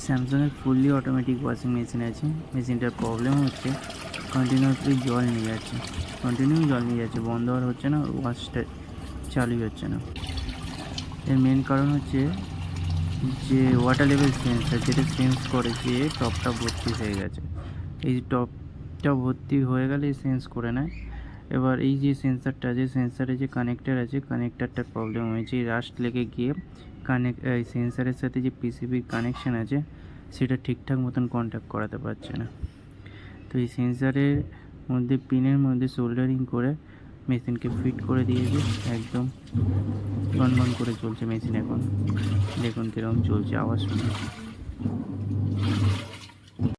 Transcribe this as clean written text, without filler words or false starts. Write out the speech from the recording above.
স্যামসাংয়ের fully automatic washing machine আছে। মেশিনটার প্রবলেম হচ্ছে কন্টিনিউয়াসলি জল নিয়ে যাচ্ছে, বন্ধ আর হচ্ছে না, ওয়াশটা চালুই হচ্ছে না। এর মেন কারণ হচ্ছে যে ওয়াটার লেভেল সেন্সার, যেটা সেন্স করে যে টপটা ভর্তি হয়ে গেছে। এই টপটা ভর্তি হয়ে গেলে সেন্স করে নেয়। এবার এই যে সেন্সারটা আছে, সেন্সারে যে কানেক্টার আছে, কানেক্টারটার প্রবলেম হয়েছে, রাস্ট লেগে গিয়ে এই সেন্সারের সাথে যে পিসিবির কানেকশান আছে সেটা ঠিকঠাক মতন কন্ট্যাক্ট করাতে পারছে না। তো এই সেন্সারের মধ্যে পিনের মধ্যে সোল্ডারিং করে মেশিনকে ফিট করে দিয়েছে। একদম বন করে চলছে মেশিন। এখন দেখুন কীরকম চলছে, আওয়াজ শুনুন।